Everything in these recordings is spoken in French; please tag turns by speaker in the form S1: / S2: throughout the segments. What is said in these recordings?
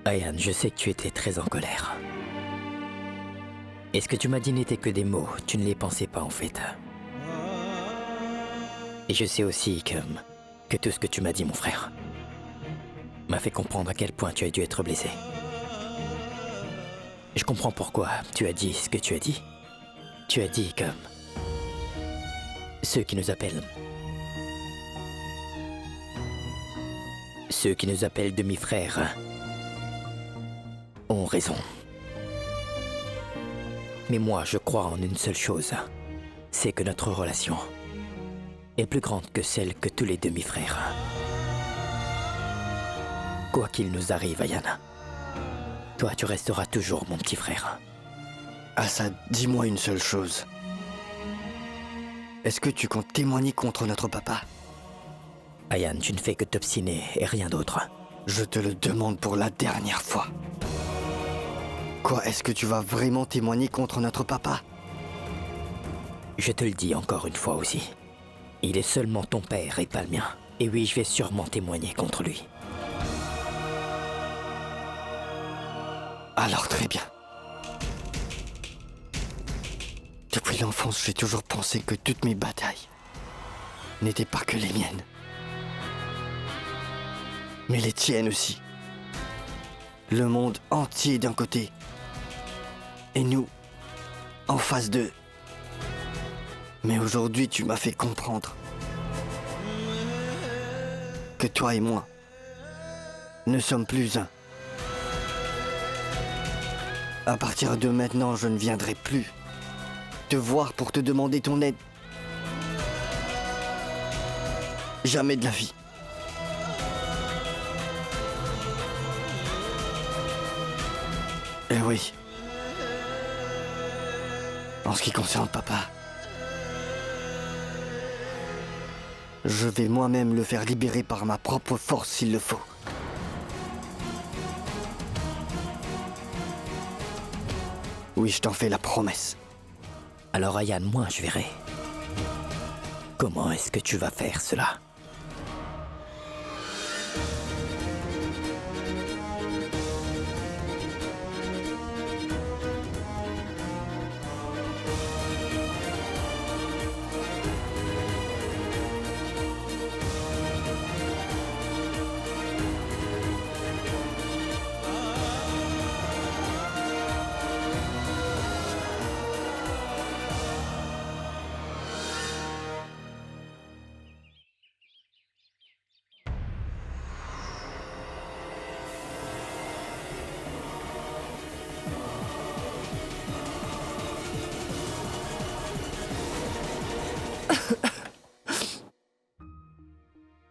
S1: Ayane, je sais que tu étais très en colère. Et ce que tu m'as dit n'était que des mots, tu ne les pensais pas en fait. Et je sais aussi que tout ce que tu m'as dit, mon frère, m'a fait comprendre à quel point tu as dû être blessé. Je comprends pourquoi tu as dit ce que tu as dit. Tu as dit que ceux qui nous appellent demi-frères ont raison. Mais moi, je crois en une seule chose, c'est que notre relation est plus grande que celle que tous les demi-frères. Quoi qu'il nous arrive, Ayane, toi, tu resteras toujours mon petit frère.
S2: Assad, dis-moi une seule chose. Est-ce que tu comptes témoigner contre notre papa?
S1: Ayane, tu ne fais que t'obstiner et rien d'autre.
S2: Je te le demande pour la dernière fois. Quoi, est-ce que tu vas vraiment témoigner contre notre papa?
S1: Je te le dis encore une fois aussi. Il est seulement ton père et pas le mien. Et oui, je vais sûrement témoigner contre lui.
S2: Alors très bien. Depuis l'enfance, j'ai toujours pensé que toutes mes batailles n'étaient pas que les miennes. Mais les tiennes aussi. Le monde entier d'un côté. Et nous, en face d'eux. Mais aujourd'hui, tu m'as fait comprendre que toi et moi ne sommes plus un. À partir de maintenant, je ne viendrai plus te voir pour te demander ton aide. Jamais de la vie. Eh oui. En ce qui concerne papa, je vais moi-même le faire libérer par ma propre force s'il le faut. Oui, je t'en fais la promesse.
S1: Alors Ayane, moi je verrai. Comment est-ce que tu vas faire cela ?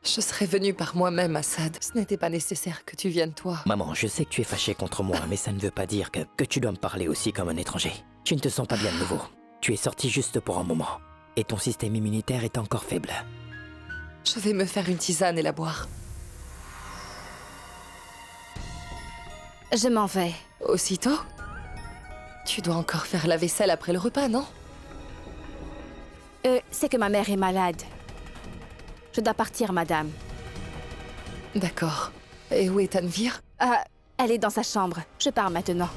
S3: Je serais venue par moi-même, Assad. Ce n'était pas nécessaire que tu viennes toi.
S1: Maman, je sais que tu es fâchée contre moi, mais ça ne veut pas dire que tu dois me parler aussi comme un étranger. Tu ne te sens pas bien de nouveau. Tu es sorti juste pour un moment. Et ton système immunitaire est encore faible.
S3: Je vais me faire une tisane et la boire.
S4: Je m'en vais.
S3: Aussitôt? Tu dois encore faire la vaisselle après le repas, non?
S4: C'est que ma mère est malade. Je dois partir, madame.
S3: D'accord. Et où est Tanvir?
S4: Elle est dans sa chambre. Je pars maintenant.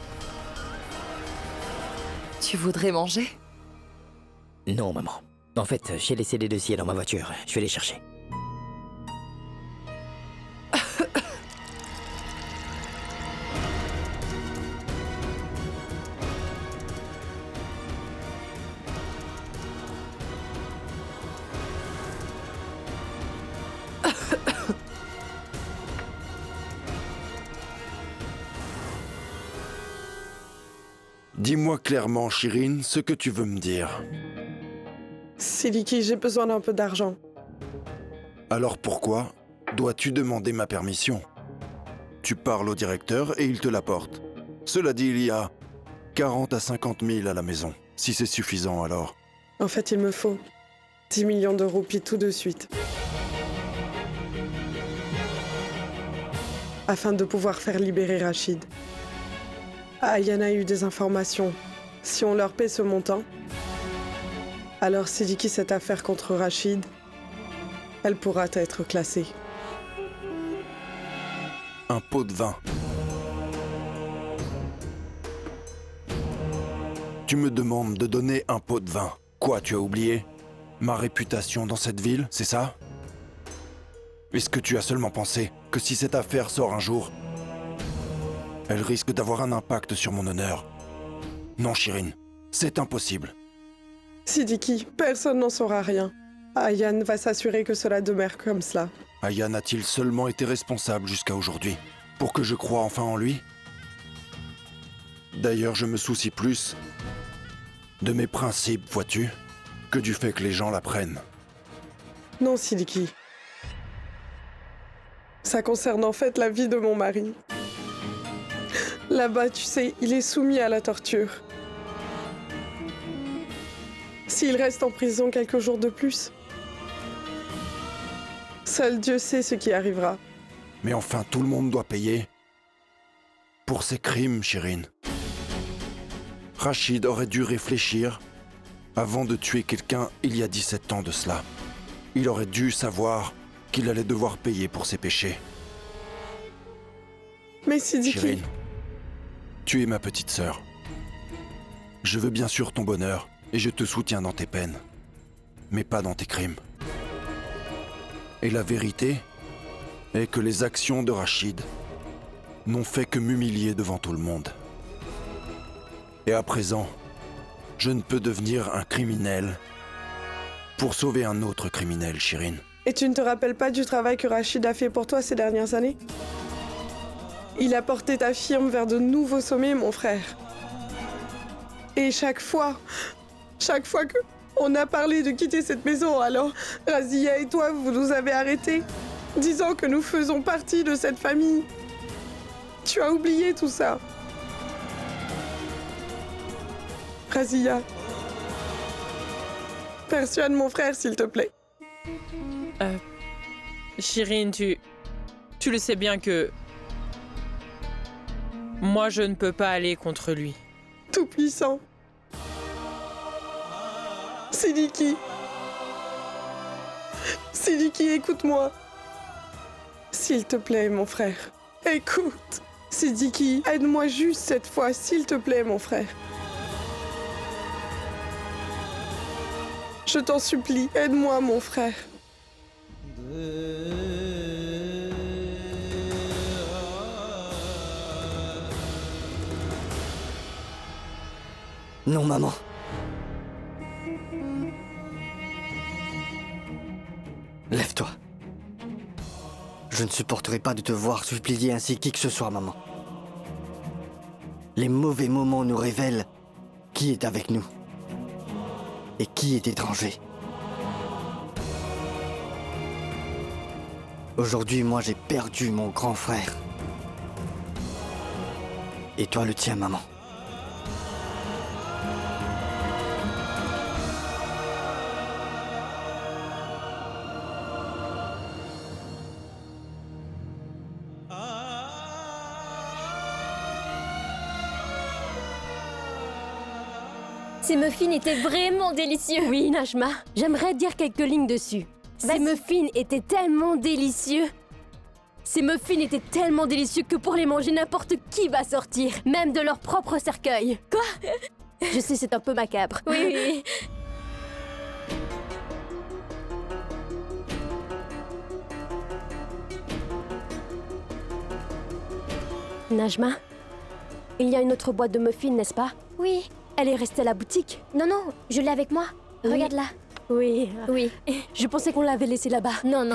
S3: Tu voudrais manger?
S1: Non, maman. En fait, j'ai laissé les dossiers dans ma voiture. Je vais les chercher.
S5: Dis-moi clairement, Shirin, ce que tu veux me dire.
S6: Siddiqui, j'ai besoin d'un peu d'argent.
S5: Alors pourquoi dois-tu demander ma permission? Tu parles au directeur et il te l'apporte. Cela dit, il y a 40 à 50 000 à la maison. Si c'est suffisant, alors.
S6: En fait, il me faut 10 millions de roupies tout de suite. Afin de pouvoir faire libérer Rachid. Ayane a eu des informations. Si on leur paie ce montant, alors Siddiqui, cette affaire contre Rachid, elle pourra être classée.
S5: Un pot de vin. Tu me demandes de donner un pot de vin. Quoi, tu as oublié? Ma réputation dans cette ville, c'est ça? Est-ce que tu as seulement pensé que si cette affaire sort un jour, elle risque d'avoir un impact sur mon honneur? Non, Shirin, c'est impossible.
S6: Sidiki, personne n'en saura rien. Ayan va s'assurer que cela demeure comme cela.
S5: Ayan a-t-il seulement été responsable jusqu'à aujourd'hui pour que je croie enfin en lui? D'ailleurs, je me soucie plus de mes principes, vois-tu, que du fait que les gens l'apprennent.
S6: Non, Sidiki. Ça concerne en fait la vie de mon mari. Là-bas, tu sais, il est soumis à la torture. S'il reste en prison quelques jours de plus, seul Dieu sait ce qui arrivera.
S5: Mais enfin, tout le monde doit payer pour ses crimes, Shirin. Rachid aurait dû réfléchir avant de tuer quelqu'un il y a 17 ans de cela. Il aurait dû savoir qu'il allait devoir payer pour ses péchés.
S6: Mais Sidiki...
S5: Shirin, tu es ma petite sœur. Je veux bien sûr ton bonheur et je te soutiens dans tes peines, mais pas dans tes crimes. Et la vérité est que les actions de Rachid n'ont fait que m'humilier devant tout le monde. Et à présent, je ne peux devenir un criminel pour sauver un autre criminel, Shirin.
S6: Et tu ne te rappelles pas du travail que Rachid a fait pour toi ces dernières années? Il a porté ta firme vers de nouveaux sommets, mon frère. Et chaque fois que on a parlé de quitter cette maison, alors Razia et toi, vous nous avez arrêtés, disant que nous faisons partie de cette famille. Tu as oublié tout ça. Razia, persuade mon frère, s'il te plaît.
S7: Shirin, tu le sais bien que... Moi, je ne peux pas aller contre lui.
S6: Tout-puissant. Sidiki. Sidiki, écoute-moi. S'il te plaît, mon frère. Écoute. Sidiki, aide-moi juste cette fois, s'il te plaît, mon frère. Je t'en supplie, aide-moi, mon frère.
S2: Non, maman. Lève-toi. Je ne supporterai pas de te voir supplier ainsi qui que ce soit, maman. Les mauvais moments nous révèlent qui est avec nous et qui est étranger. Aujourd'hui, moi, j'ai perdu mon grand frère. Et toi, le tien, maman.
S8: Ces muffins étaient vraiment délicieux.
S4: Oui, Najma, j'aimerais dire quelques lignes dessus. Ces muffins étaient tellement délicieux. Ces muffins étaient tellement délicieux que pour les manger, n'importe qui va sortir, même de leur propre cercueil. Quoi? Je sais, c'est un peu macabre.
S8: Oui.
S4: Najma, il y a une autre boîte de muffins, n'est-ce pas?
S8: Oui.
S4: Elle est restée à la boutique.
S8: Non, je l'ai avec moi.
S4: Oui.
S8: Regarde là.
S4: Oui.
S8: Oui.
S4: Je pensais qu'on l'avait laissée là-bas.
S8: Non.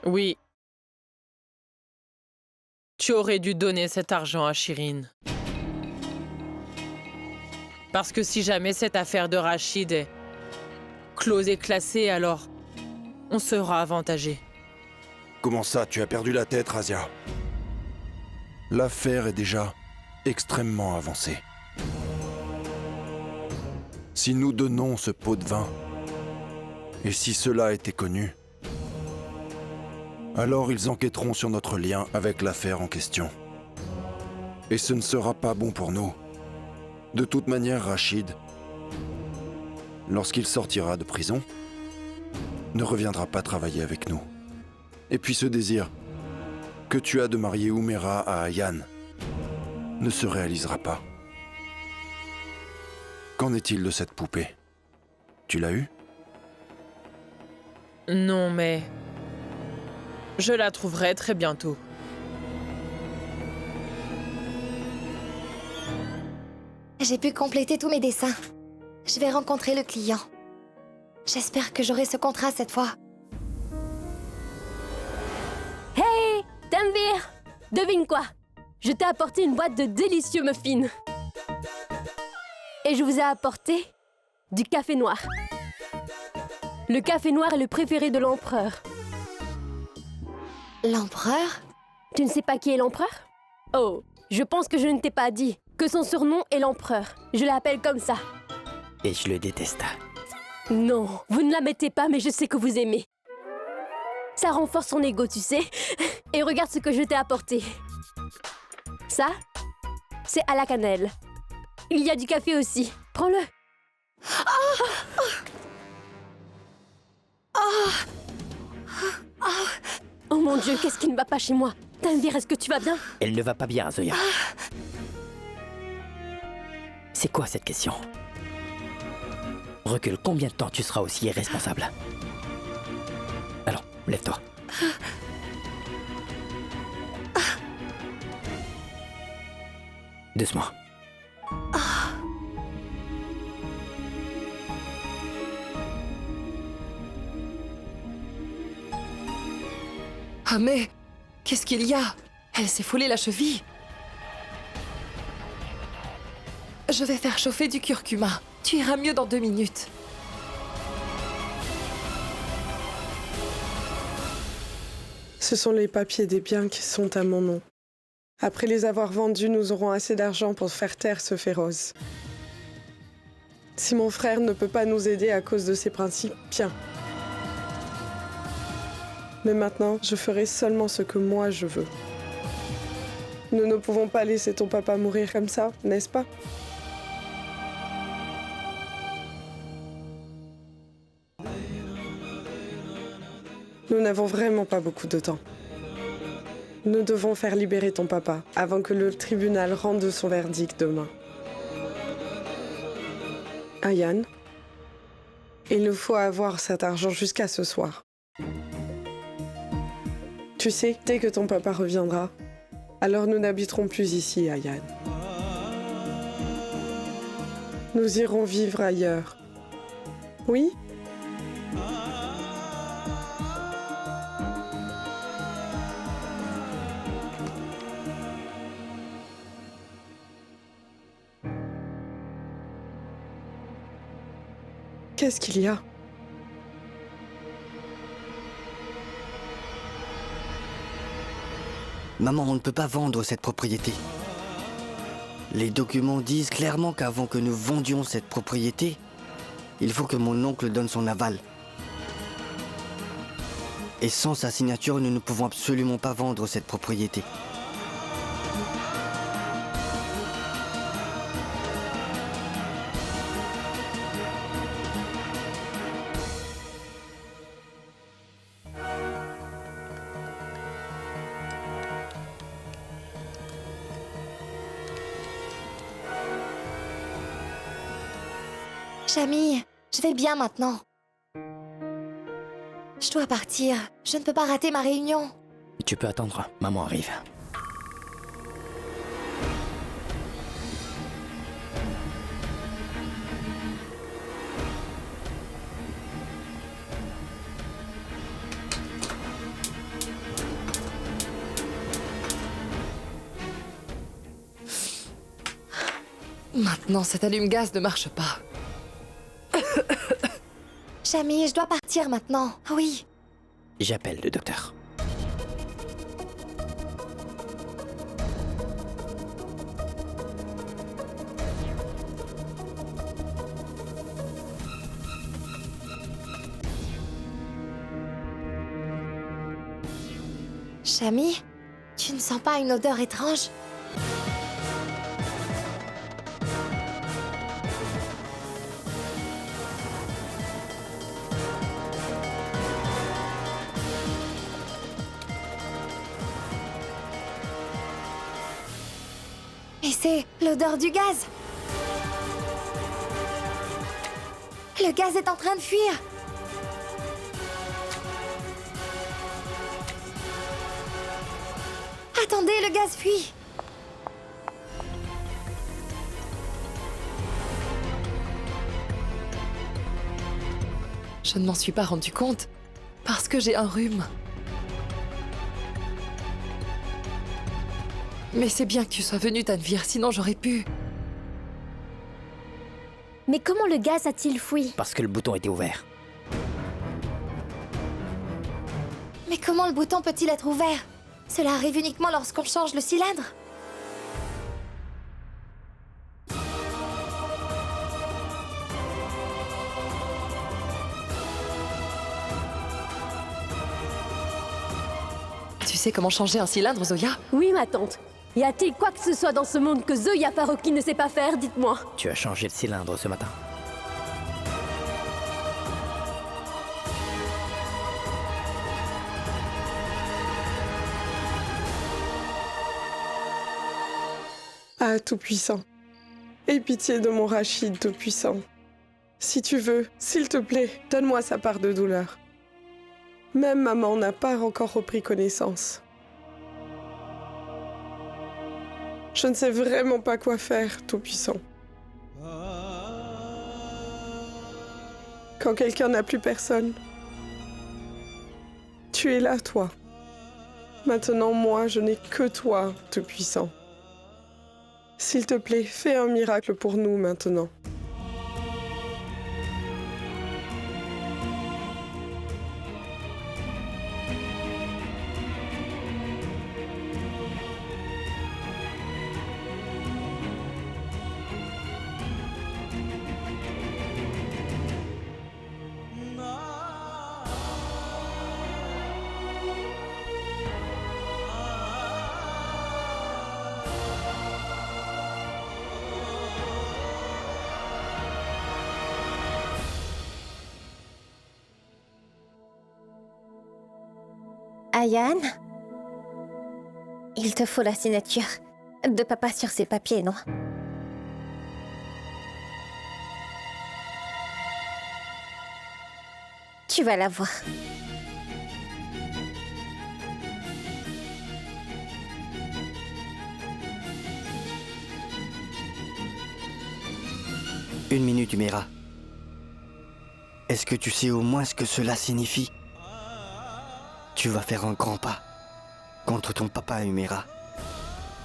S7: Oui. Tu aurais dû donner cet argent à Shirin. Parce que si jamais cette affaire de Rachid est close et classée, alors on sera avantagé.
S5: Comment ça, tu as perdu la tête, Razia? L'affaire est déjà extrêmement avancée. Si nous donnons ce pot de vin, et si cela était connu, alors ils enquêteront sur notre lien avec l'affaire en question. Et ce ne sera pas bon pour nous. De toute manière, Rachid, lorsqu'il sortira de prison, ne reviendra pas travailler avec nous. Et puis ce désir que tu as de marier Umera à Ayan ne se réalisera pas. Qu'en est-il de cette poupée? Tu l'as eue?
S7: Non, mais... je la trouverai très bientôt.
S8: J'ai pu compléter tous mes dessins. Je vais rencontrer le client. J'espère que j'aurai ce contrat cette fois.
S4: Hey, Tanvir! Devine quoi? Je t'ai apporté une boîte de délicieux muffins. Et je vous ai apporté du café noir. Le café noir est le préféré de l'empereur.
S8: L'empereur?
S4: Tu ne sais pas qui est l'empereur? Oh, je pense que je ne t'ai pas dit que son surnom est l'empereur. Je l'appelle comme ça.
S1: Et je le déteste.
S4: Non, vous ne la mettez pas, mais je sais que vous aimez. Ça renforce son ego, tu sais. Et regarde ce que je t'ai apporté. Ça, c'est à la cannelle. Il y a du café aussi. Prends-le. Oh mon Dieu, qu'est-ce qui ne va pas chez moi? Tanvir, est-ce que tu vas bien?
S1: Elle ne va pas bien, Zoya. C'est quoi cette question? Recule, combien de temps tu seras aussi irresponsable? Alors, lève-toi. Doucement.
S3: Ah mais... qu'est-ce qu'il y a? Elle s'est foulée la cheville. Je vais faire chauffer du curcuma. Tu iras mieux dans 2 minutes.
S6: Ce sont les papiers des biens qui sont à mon nom. Après les avoir vendus, nous aurons assez d'argent pour faire taire ce féroce. Si mon frère ne peut pas nous aider à cause de ses principes, bien. Mais maintenant, je ferai seulement ce que moi je veux. Nous ne pouvons pas laisser ton papa mourir comme ça, n'est-ce pas? Nous n'avons vraiment pas beaucoup de temps. Nous devons faire libérer ton papa avant que le tribunal rende son verdict demain. Ayan, il nous faut avoir cet argent jusqu'à ce soir. Tu sais, dès que ton papa reviendra, alors nous n'habiterons plus ici, Ayan. Nous irons vivre ailleurs. Oui? Qu'est-ce qu'il y a?
S2: Maman, on ne peut pas vendre cette propriété. Les documents disent clairement qu'avant que nous vendions cette propriété, il faut que mon oncle donne son aval. Et sans sa signature, nous ne pouvons absolument pas vendre cette propriété.
S8: Chami, je vais bien maintenant. Je dois partir. Je ne peux pas rater ma réunion.
S1: Tu peux attendre, maman arrive.
S3: Maintenant, cet allume-gaz ne marche pas.
S8: Chami, je dois partir maintenant. Oui.
S1: J'appelle le docteur.
S8: Chami, tu ne sens pas une odeur étrange? C'était l'odeur du gaz. Le gaz est en train de fuir. Attendez, le gaz fuit.
S3: Je ne m'en suis pas rendu compte parce que j'ai un rhume. Mais c'est bien que tu sois venue, Tanvir, sinon j'aurais pu.
S4: Mais comment le gaz a-t-il fui?
S1: Parce que le bouton était ouvert.
S8: Mais comment le bouton peut-il être ouvert? Cela arrive uniquement lorsqu'on change le cylindre.
S3: Tu sais comment changer un cylindre, Zoya?
S4: Oui, ma tante. Y a-t-il quoi que ce soit dans ce monde que Zoya Farooqui ne sait pas faire, dites-moi?
S1: Tu as changé le cylindre ce matin.
S6: Ah, Tout-Puissant. Aie pitié de mon Rachid, Tout-Puissant. Si tu veux, s'il te plaît, donne-moi sa part de douleur. Même maman n'a pas encore repris connaissance. Je ne sais vraiment pas quoi faire, Tout-Puissant. Quand quelqu'un n'a plus personne, tu es là, toi. Maintenant, moi, je n'ai que toi, Tout-Puissant. S'il te plaît, fais un miracle pour nous maintenant.
S8: Ayan, il te faut la signature de papa sur ces papiers, non? Tu vas la voir.
S2: Une minute, Humera. Est-ce que tu sais au moins ce que cela signifie? Tu vas faire un grand pas contre ton papa, Humera.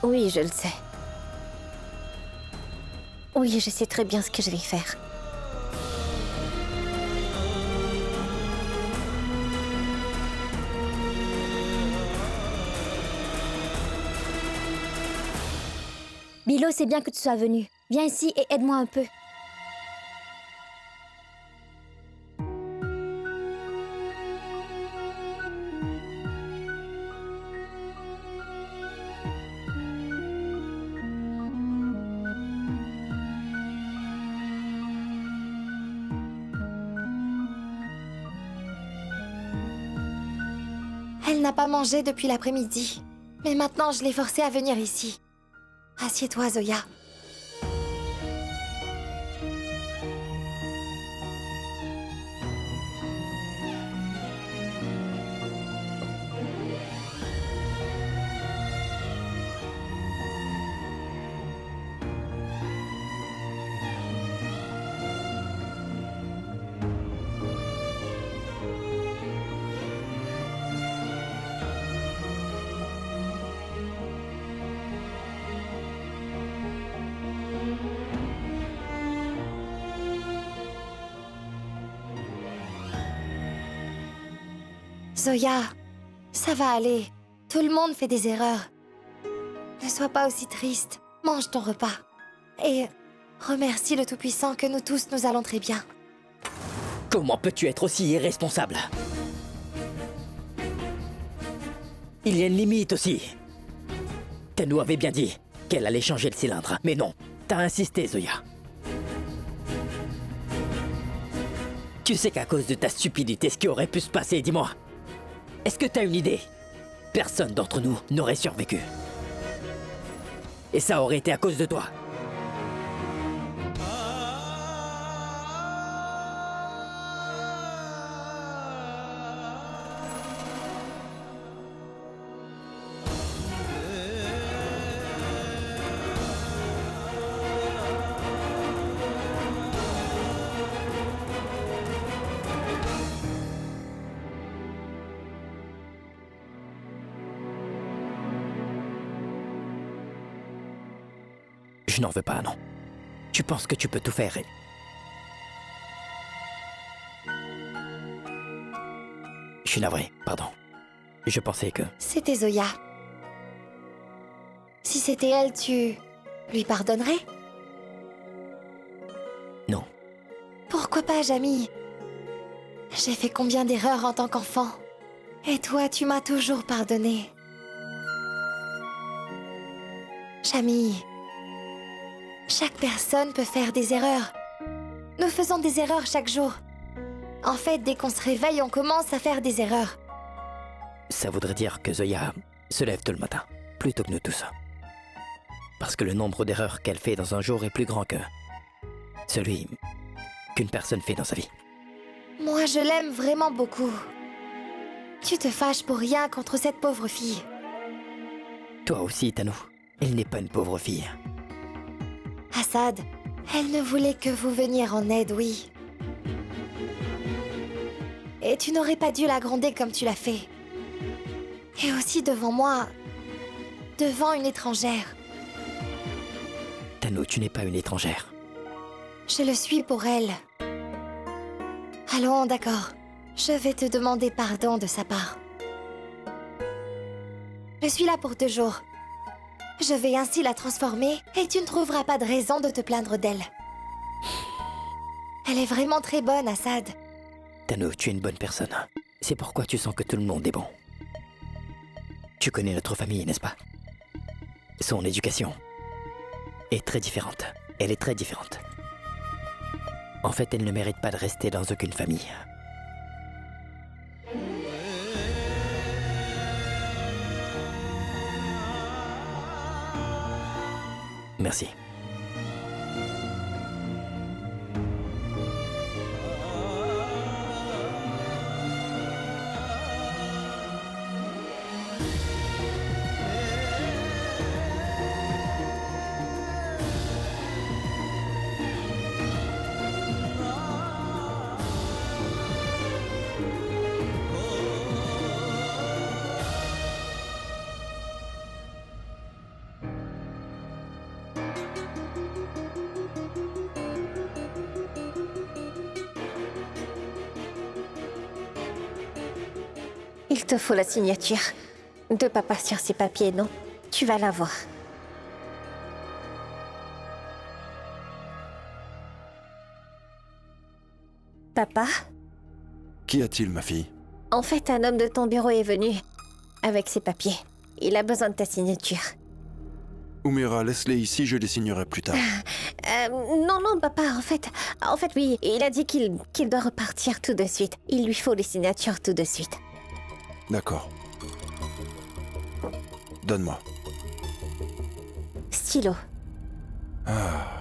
S8: Oui, je le sais. Oui, je sais très bien ce que je vais faire.
S4: Bilo, c'est bien que tu sois venu. Viens ici et aide-moi un peu.
S8: Elle n'a pas mangé depuis l'après-midi. Mais maintenant, je l'ai forcée à venir ici. Assieds-toi, Zoya. Zoya, ça va aller. Tout le monde fait des erreurs. Ne sois pas aussi triste. Mange ton repas. Et remercie le Tout-Puissant que nous tous, nous allons très bien.
S1: Comment peux-tu être aussi irresponsable? Il y a une limite aussi. Tenu avait bien dit qu'elle allait changer le cylindre, mais non, t'as insisté, Zoya. Tu sais qu'à cause de ta stupidité, ce qui aurait pu se passer, dis-moi. Est-ce que t'as une idée? Personne d'entre nous n'aurait survécu. Et ça aurait été à cause de toi. Je n'en veux pas, non. Tu penses que tu peux tout faire et... Je suis navré, pardon. Je pensais que...
S8: C'était Zoya. Si c'était elle, tu lui pardonnerais?
S1: Non.
S8: Pourquoi pas, Jamie? J'ai fait combien d'erreurs en tant qu'enfant? Et toi, tu m'as toujours pardonné. Jamie, chaque personne peut faire des erreurs. Nous faisons des erreurs chaque jour. En fait, dès qu'on se réveille, on commence à faire des erreurs.
S1: Ça voudrait dire que Zoya se lève tôt le matin, plutôt que nous tous. Parce que le nombre d'erreurs qu'elle fait dans un jour est plus grand que celui qu'une personne fait dans sa vie.
S8: Moi, je l'aime vraiment beaucoup. Tu te fâches pour rien contre cette pauvre fille.
S1: Toi aussi, Tanou. Elle n'est pas une pauvre fille.
S8: Assad, elle ne voulait que vous venir en aide, oui. Et tu n'aurais pas dû la gronder comme tu l'as fait. Et aussi devant moi, devant une étrangère.
S1: Tanou, tu n'es pas une étrangère.
S8: Je le suis pour elle. Allons, d'accord. Je vais te demander pardon de sa part. Je suis là pour 2 jours. Je vais ainsi la transformer et tu ne trouveras pas de raison de te plaindre d'elle. Elle est vraiment très bonne, Assad.
S1: Tanou, tu es une bonne personne. C'est pourquoi tu sens que tout le monde est bon. Tu connais notre famille, n'est-ce pas? Son éducation est très différente. Elle est très différente. En fait, elle ne mérite pas de rester dans aucune famille. Merci.
S9: Il te faut la signature de papa sur ces papiers, non? Tu vas l'avoir. Papa?
S5: Qu'y a-t-il, ma fille?
S9: En fait, un homme de ton bureau est venu avec ses papiers. Il a besoin de ta signature.
S5: Oumira, laisse-les ici, je les signerai plus tard.
S9: Non, papa, en fait, oui, il a dit qu'il doit repartir tout de suite. Il lui faut les signatures tout de suite.
S5: D'accord. Donne-moi.
S9: Stylo.
S5: Ah.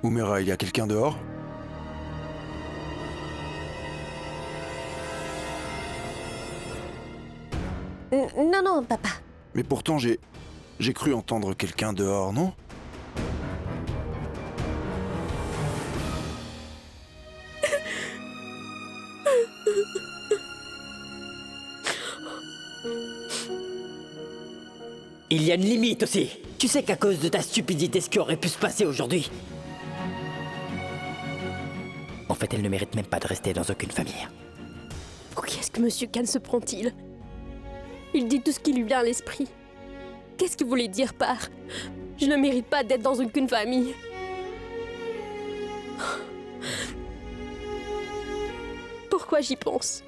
S5: Oumira, il y a quelqu'un dehors?
S9: Non, papa.
S5: Mais pourtant, j'ai cru entendre quelqu'un dehors, non?
S1: Il y a une limite aussi. Tu sais qu'à cause de ta stupidité, ce qui aurait pu se passer aujourd'hui. En fait, elle ne mérite même pas de rester dans aucune famille.
S4: Pour qui est-ce que Monsieur Khan se prend-il? Il dit tout ce qui lui vient à l'esprit. Qu'est-ce qu'il voulait dire par « Je ne mérite pas d'être dans aucune famille ». Pourquoi j'y pense?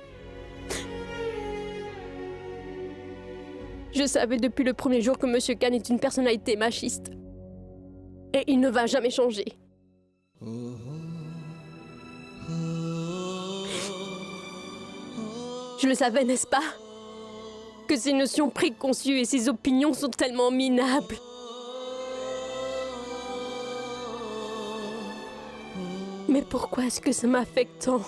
S4: Je savais depuis le premier jour que Monsieur Khan est une personnalité machiste. Et il ne va jamais changer. Je le savais, n'est-ce pas? Que ses notions préconçues et ses opinions sont tellement minables. Mais pourquoi est-ce que ça m'affecte tant?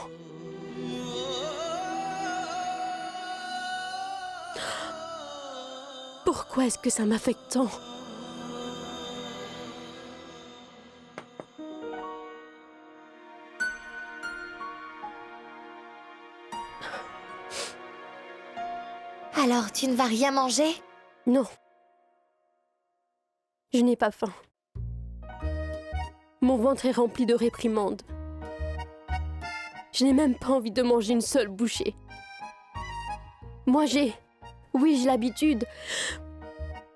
S4: Pourquoi est-ce que ça m'affecte tant?
S8: Alors, tu ne vas rien manger?
S4: Non. Je n'ai pas faim. Mon ventre est rempli de réprimandes. Je n'ai même pas envie de manger une seule bouchée. Moi, Oui, j'ai l'habitude.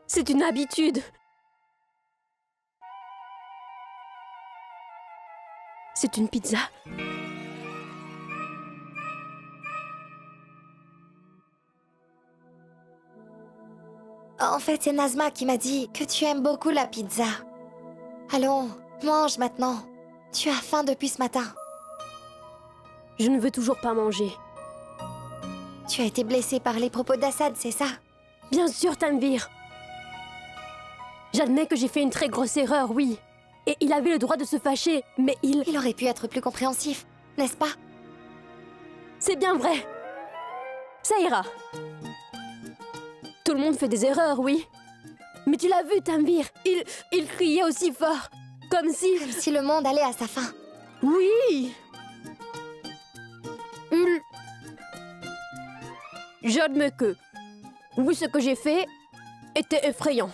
S4: C'est une habitude. C'est une pizza.
S8: En fait, c'est Nazma qui m'a dit que tu aimes beaucoup la pizza. Allons, mange maintenant. Tu as faim depuis ce matin.
S4: Je ne veux toujours pas manger.
S8: Tu as été blessé par les propos d'Assad, c'est ça?
S4: Bien sûr, Tanvir. J'admets que j'ai fait une très grosse erreur, oui. Et il avait le droit de se fâcher, mais
S8: Il aurait pu être plus compréhensif, n'est-ce pas?
S4: C'est bien vrai. Ça ira. Tout le monde fait des erreurs, oui. Mais tu l'as vu, Tanvir. Il criait aussi fort. Comme si
S8: le monde allait à sa fin.
S4: Oui. J'admets que... Oui, ce que j'ai fait était effrayant.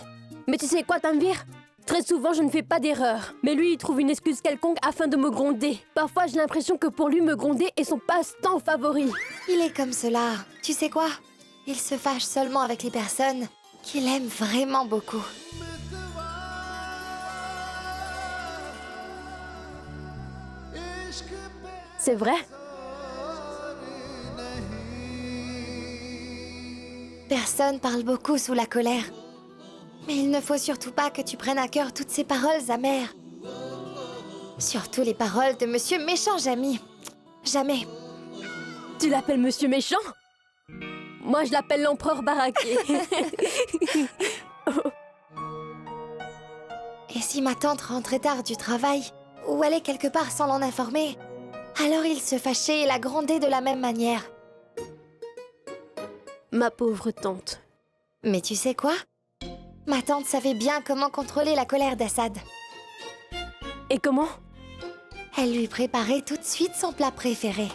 S4: Mais tu sais quoi, Tanvir? Très souvent, je ne fais pas d'erreur. Mais lui, il trouve une excuse quelconque afin de me gronder. Parfois, j'ai l'impression que pour lui, me gronder est son passe-temps favori.
S8: Il est comme cela. Tu sais quoi? Il se fâche seulement avec les personnes qu'il aime vraiment beaucoup.
S4: C'est vrai?
S8: Personne parle beaucoup sous la colère. Mais il ne faut surtout pas que tu prennes à cœur toutes ces paroles amères. Surtout les paroles de Monsieur Méchant Jamy. Jamais.
S4: Tu l'appelles Monsieur Méchant? Moi, je l'appelle l'empereur baraqué.
S8: Et si ma tante rentrait tard du travail, ou allait quelque part sans l'en informer, alors il se fâchait et la grondait de la même manière.
S4: Ma pauvre tante.
S8: Mais tu sais quoi? Ma tante savait bien comment contrôler la colère d'Assad.
S4: Et comment?
S8: Elle lui préparait tout de suite son plat préféré.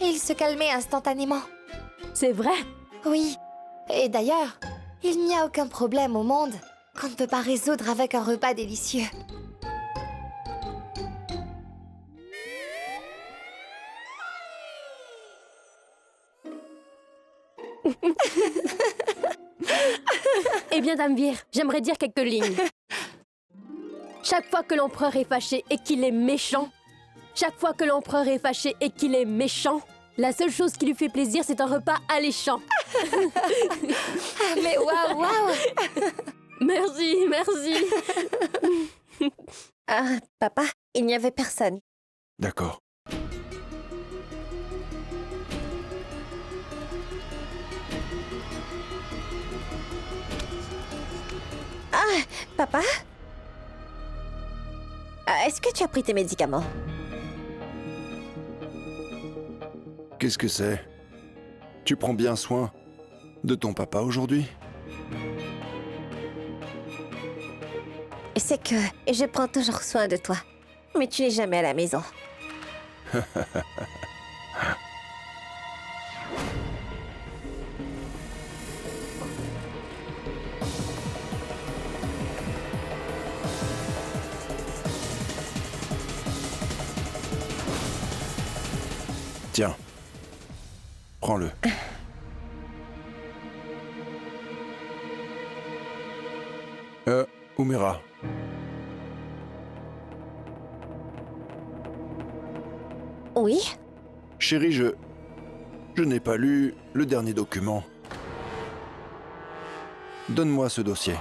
S8: Et il se calmait instantanément.
S4: C'est vrai?
S8: Oui. Et d'ailleurs, il n'y a aucun problème au monde qu'on ne peut pas résoudre avec un repas délicieux.
S4: Eh bien, Tanvir, j'aimerais dire quelques lignes. Chaque fois que l'empereur est fâché et qu'il est méchant, la seule chose qui lui fait plaisir, c'est un repas alléchant.
S8: Ah, mais waouh!
S4: Merci.
S9: Ah, papa, il n'y avait personne.
S5: D'accord.
S9: Ah, papa? Est-ce que tu as pris tes médicaments?
S5: Qu'est-ce que c'est? Tu prends bien soin de ton papa aujourd'hui?
S9: C'est que je prends toujours soin de toi. Mais tu n'es jamais à la maison.
S5: Tiens. Prends-le. Umera.
S9: Oui?
S5: Chérie, je n'ai pas lu le dernier document. Donne-moi ce dossier.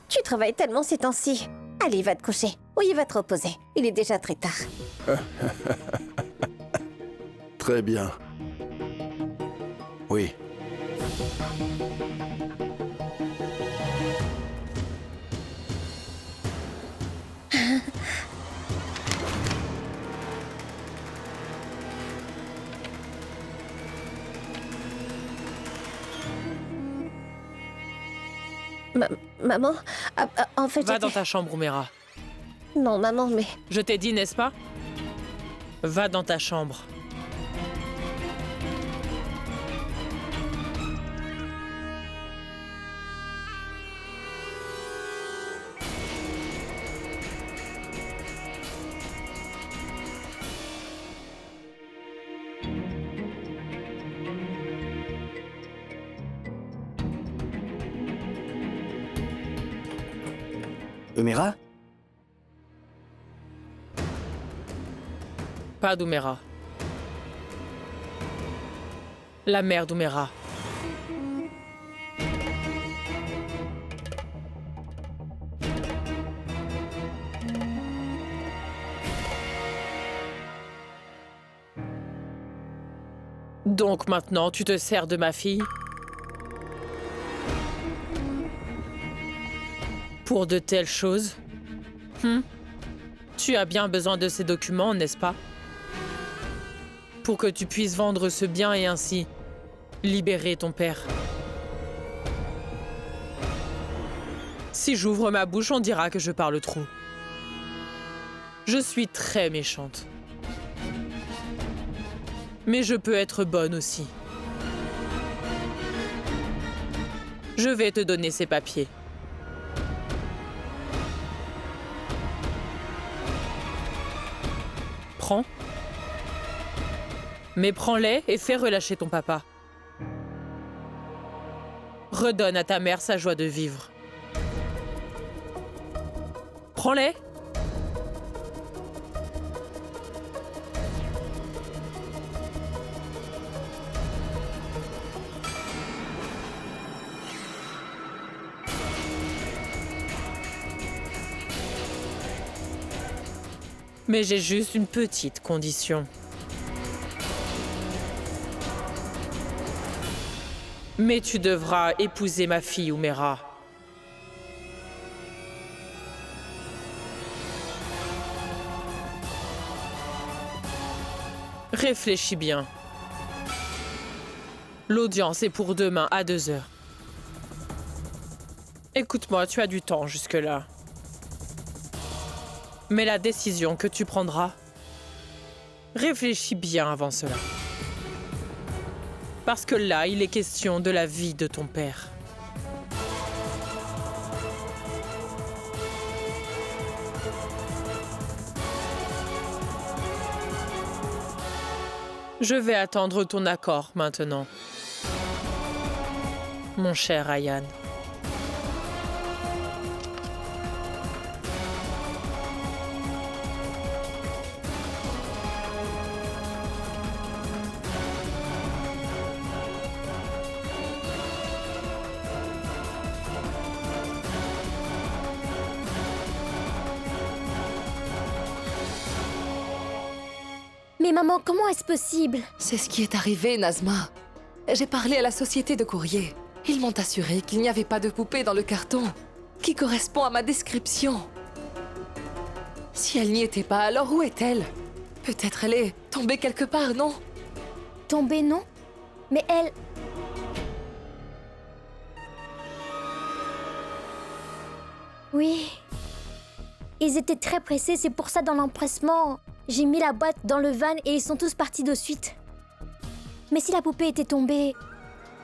S9: Tu travailles tellement ces temps-ci. Allez, va te coucher. Oui, va te reposer. Il est déjà très tard.
S5: Très bien. Oui.
S9: Maman, en fait,
S7: Va
S9: j'étais-
S7: dans ta chambre, Umera.
S9: Non, maman, mais...
S7: Je t'ai dit, n'est-ce pas? Va dans ta chambre.
S2: Umera?
S7: Pas d'Umera. La mère d'Umera. Donc maintenant, tu te sers de ma fille? Pour de telles choses? Tu as bien besoin de ces documents, n'est-ce pas? Pour que tu puisses vendre ce bien et ainsi libérer ton père. Si j'ouvre ma bouche, on dira que je parle trop. Je suis très méchante. Mais je peux être bonne aussi. Je vais te donner ces papiers. Prends. Mais prends-les et fais relâcher ton papa. Redonne à ta mère sa joie de vivre. Prends-les. Mais j'ai juste une petite condition. Mais tu devras épouser ma fille, Umera. Réfléchis bien. L'audience est pour demain à 2h. Écoute-moi, tu as du temps jusque-là. Mais la décision que tu prendras, réfléchis bien avant cela. Parce que là, il est question de la vie de ton père. Je vais attendre ton accord maintenant. Mon cher Ayan.
S4: Mais maman, comment est-ce possible?
S3: C'est ce qui est arrivé, Nazma. J'ai parlé à la société de courrier. Ils m'ont assuré qu'il n'y avait pas de poupée dans le carton qui correspond à ma description. Si elle n'y était pas, alors où est-elle? Peut-être elle est tombée quelque part, non?
S9: Tombée, non? Mais elle... Oui. Ils étaient très pressés, c'est pour ça dans l'empressement, j'ai mis la boîte dans le van et ils sont tous partis de suite. Mais si la poupée était tombée...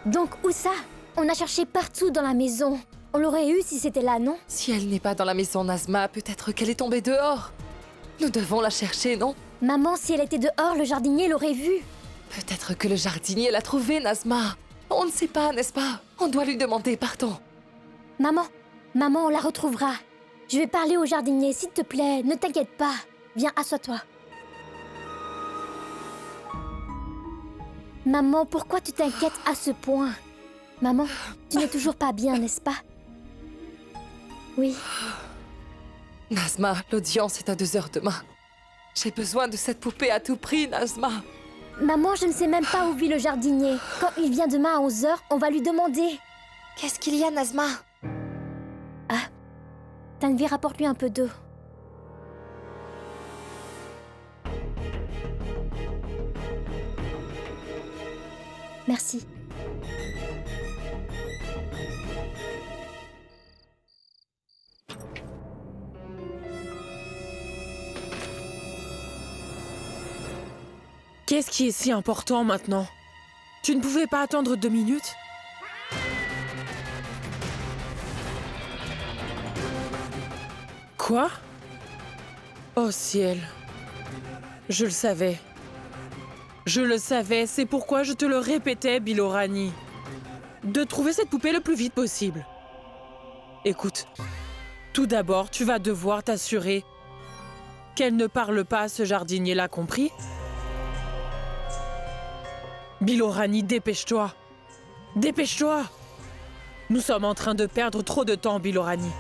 S9: Donc où ça? On a cherché partout dans la maison. On l'aurait eu si c'était là, non?
S3: Si elle n'est pas dans la maison, Nazma, peut-être qu'elle est tombée dehors. Nous devons la chercher, non?
S9: Maman, si elle était dehors, le jardinier l'aurait vue.
S3: Peut-être que le jardinier l'a trouvée, Nazma. On ne sait pas, n'est-ce pas? On doit lui demander, partons.
S9: Maman, on la retrouvera. Je vais parler au jardinier, s'il te plaît, ne t'inquiète pas. Viens, assois-toi. Maman, pourquoi tu t'inquiètes à ce point? Maman, tu n'es toujours pas bien, n'est-ce pas? Oui.
S3: Nazma, l'audience est à 2h demain. J'ai besoin de cette poupée à tout prix, Nazma.
S9: Maman, je ne sais même pas où vit le jardinier. Quand il vient demain à 11h, on va lui demander.
S8: Qu'est-ce qu'il y a, Nazma?
S9: Ah, Tanvi, rapporte-lui un peu d'eau. Merci.
S7: Qu'est-ce qui est si important maintenant? Tu ne pouvais pas attendre 2 minutes? Quoi? Oh ciel. Je le savais. Je le savais, c'est pourquoi je te le répétais, Bilorani. De trouver cette poupée le plus vite possible. Écoute, tout d'abord, tu vas devoir t'assurer qu'elle ne parle pas à ce jardinier-là, compris? Bilorani, dépêche-toi! Dépêche-toi! Nous sommes en train de perdre trop de temps, Bilorani.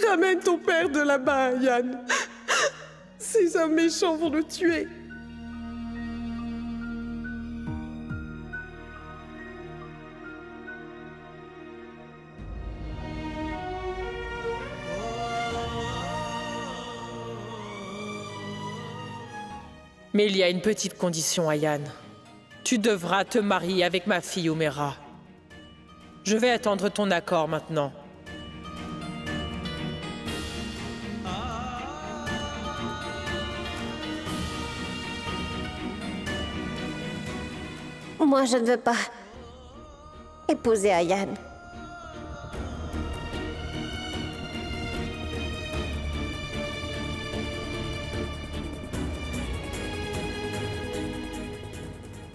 S6: Ramène ton père de là-bas, Yann. Ces hommes méchants vont le tuer.
S7: Mais il y a une petite condition, Ayan. Tu devras te marier avec ma fille Umera. Je vais attendre ton accord maintenant.
S9: Moi, je ne veux pas épouser Ayan.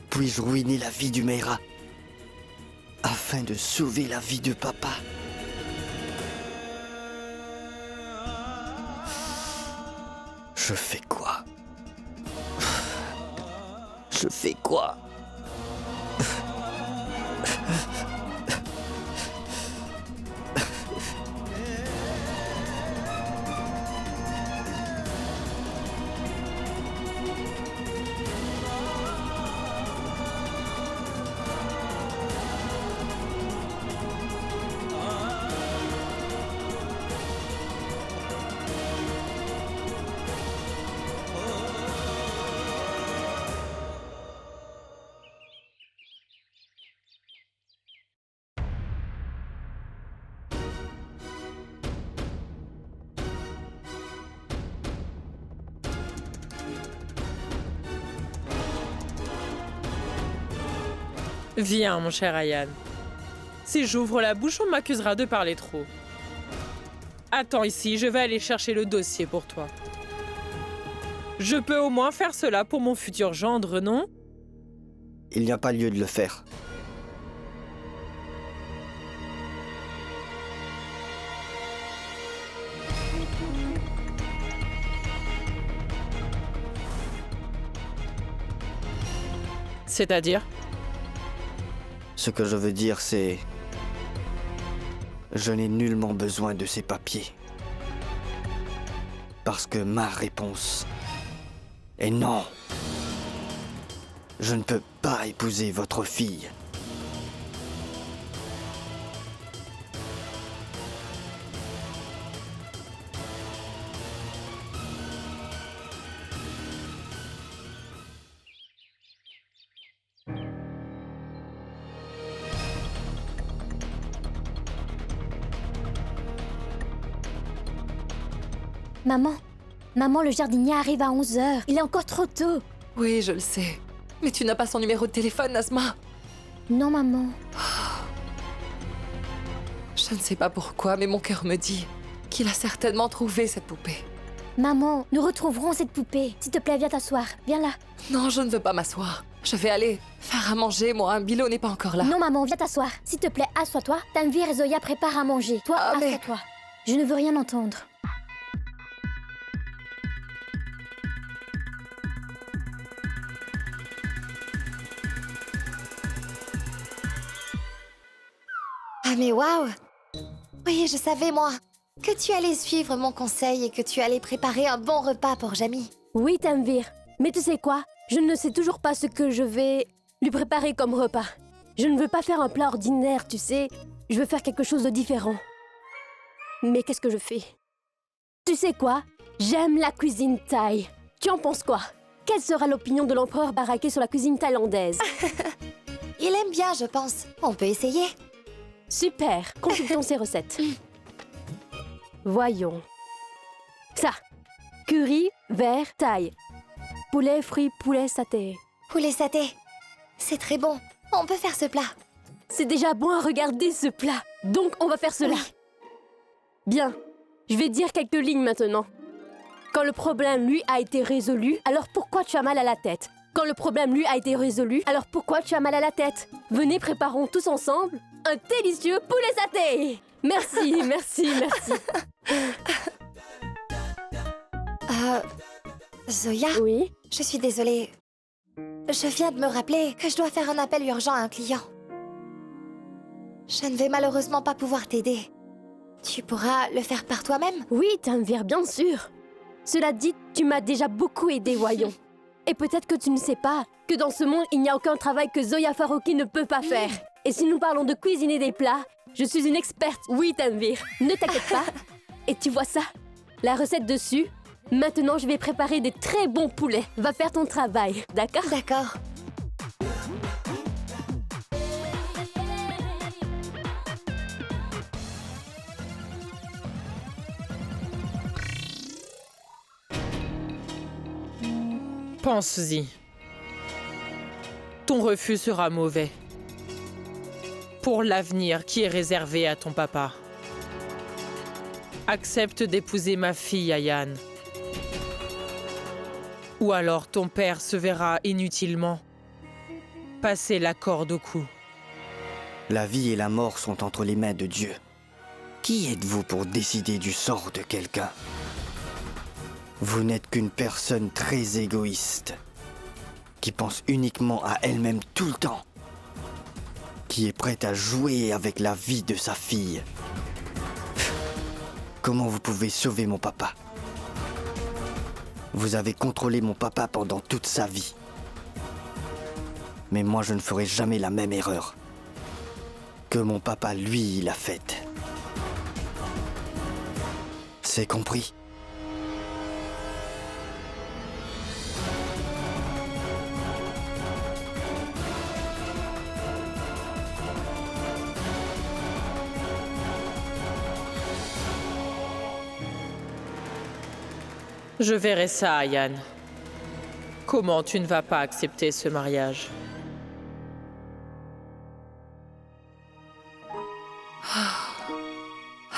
S2: Puis-je ruiner la vie du Meira afin de sauver la vie de papa? Je fais quoi? Je fais quoi?
S7: Viens, mon cher Ayan. Si j'ouvre la bouche, on m'accusera de parler trop. Attends ici, je vais aller chercher le dossier pour toi. Je peux au moins faire cela pour mon futur gendre, non?
S2: Il n'y a pas lieu de le faire.
S7: C'est-à-dire?
S2: Ce que je veux dire, c'est... Je n'ai nullement besoin de ces papiers. Parce que ma réponse est non. Je ne peux pas épouser votre fille.
S9: Maman, le jardinier arrive à 11h. Il est encore trop tôt.
S3: Oui, je le sais. Mais tu n'as pas son numéro de téléphone, Nazma.
S9: Non, maman.
S3: Je ne sais pas pourquoi, mais mon cœur me dit qu'il a certainement trouvé cette poupée.
S9: Maman, nous retrouverons cette poupée. S'il te plaît, viens t'asseoir. Viens là.
S3: Non, je ne veux pas m'asseoir. Je vais aller faire à manger, moi. Bilo n'est pas encore là.
S9: Non, maman, viens t'asseoir. S'il te plaît, assois-toi. Tanvir et Zoya préparent à manger. Toi,
S3: Ah, mais-
S9: assois-toi. Je ne veux rien entendre.
S8: Ah mais waouh! Oui, je savais, moi, que tu allais suivre mon conseil et que tu allais préparer un bon repas pour Jamie.
S4: Oui, Tanvir. Mais tu sais quoi? Je ne sais toujours pas ce que je vais lui préparer comme repas. Je ne veux pas faire un plat ordinaire, tu sais. Je veux faire quelque chose de différent. Mais qu'est-ce que je fais? Tu sais quoi? J'aime la cuisine thaï. Tu en penses quoi? Quelle sera l'opinion de l'empereur Baraké sur la cuisine thaïlandaise?
S8: Il aime bien, je pense. On peut essayer.
S4: Super, consultons ces recettes. Voyons. Ça, curry, vert, thaï. Poulet, fruits, poulet, saté.
S8: Poulet saté. C'est très bon. On peut faire ce plat.
S4: C'est déjà bon à regarder ce plat. Donc on va faire cela.
S8: Oui.
S4: Bien, je vais dire quelques lignes maintenant. Quand le problème, lui, a été résolu, alors pourquoi tu as mal à la tête? Quand le problème, lui, a été résolu, alors pourquoi tu as mal à la tête? Venez, préparons tous ensemble un délicieux poulet saté. Merci, merci, merci.
S8: Zoya,
S4: Oui?
S8: je suis désolée. Je viens de me rappeler que je dois faire un appel urgent à un client. Je ne vais malheureusement pas pouvoir t'aider. Tu pourras le faire par toi-même?
S4: Oui, Tanvir, bien sûr. Cela dit, tu m'as déjà beaucoup aidé, voyons. Et peut-être que tu ne sais pas que dans ce monde, il n'y a aucun travail que Zoya Farouki ne peut pas faire. Et si nous parlons de cuisiner des plats, je suis une experte, oui, Tanvir. Ne t'inquiète pas. Et tu vois ça? La recette dessus. Maintenant, je vais préparer des très bons poulets. Va faire ton travail, d'accord?
S8: D'accord.
S7: Pense-y. Ton refus sera mauvais. Pour l'avenir qui est réservé à ton papa. Accepte d'épouser ma fille, Ayane. Ou alors ton père se verra inutilement passer la corde au cou.
S2: La vie et la mort sont entre les mains de Dieu. Qui êtes-vous pour décider du sort de quelqu'un? Vous n'êtes qu'une personne très égoïste, qui pense uniquement à elle-même tout le temps, qui est prête à jouer avec la vie de sa fille. Comment vous pouvez sauver mon papa? Vous avez contrôlé mon papa pendant toute sa vie. Mais moi, je ne ferai jamais la même erreur que mon papa, lui, il a faite. C'est compris?
S7: Je verrai ça, Ayane. Comment tu ne vas pas accepter ce mariage?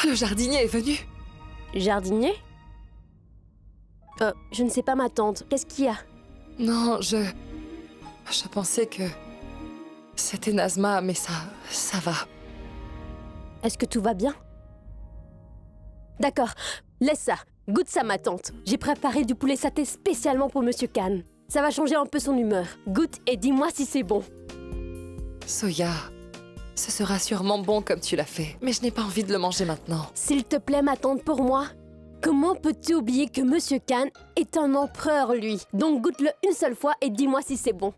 S3: Le jardinier est venu.
S4: Jardinier? Je ne sais pas, ma tante. Qu'est-ce qu'il y a?
S3: Non, je pensais que c'était Nazma, mais ça va.
S4: Est-ce que tout va bien? D'accord, laisse ça. Goûte ça, ma tante. J'ai préparé du poulet saté spécialement pour Monsieur Khan. Ça va changer un peu son humeur. Goûte et dis-moi si c'est bon.
S3: Zoya, Ce sera sûrement bon comme tu l'as fait, mais je n'ai pas envie de le manger maintenant.
S4: S'il te plaît, ma tante, pour moi. Comment peux-tu oublier que Monsieur Khan est un empereur, lui? Donc goûte-le une seule fois et dis-moi si c'est bon.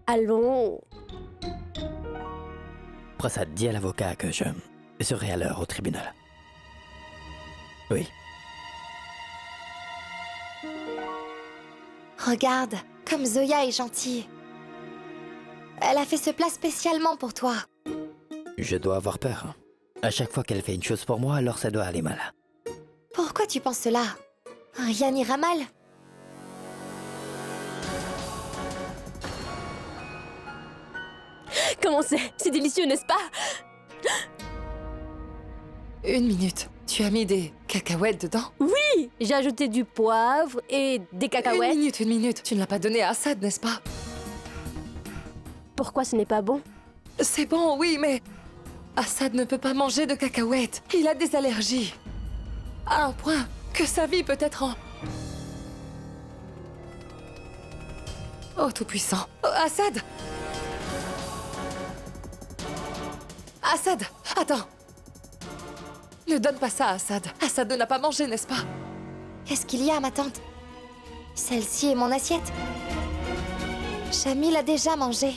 S4: Allons.
S1: Prasad, dis à l'avocat que je serai à l'heure au tribunal. Oui.
S8: Regarde, comme Zoya est gentille. Elle a fait ce plat spécialement pour toi.
S1: Je dois avoir peur. À chaque fois qu'elle fait une chose pour moi, alors ça doit aller mal.
S8: Pourquoi tu penses cela? Rien n'ira mal.
S4: Comment c'est? C'est délicieux, n'est-ce pas?
S3: Une minute, tu as mis des cacahuètes dedans?
S4: Oui, j'ai ajouté du poivre et des cacahuètes.
S3: Une minute, tu ne l'as pas donné à Assad, n'est-ce pas?
S4: Pourquoi ce n'est pas bon?
S3: C'est bon, oui, mais Assad ne peut pas manger de cacahuètes. Il a des allergies. À un point que sa vie peut être en... Oh, Tout-Puissant. Oh, Assad! Assad! Attends! Ne donne pas ça à Assad. Assad n'a pas mangé, n'est-ce pas?
S8: Qu'est-ce qu'il y a, ma tante? Celle-ci est mon assiette. Shamil a déjà mangé.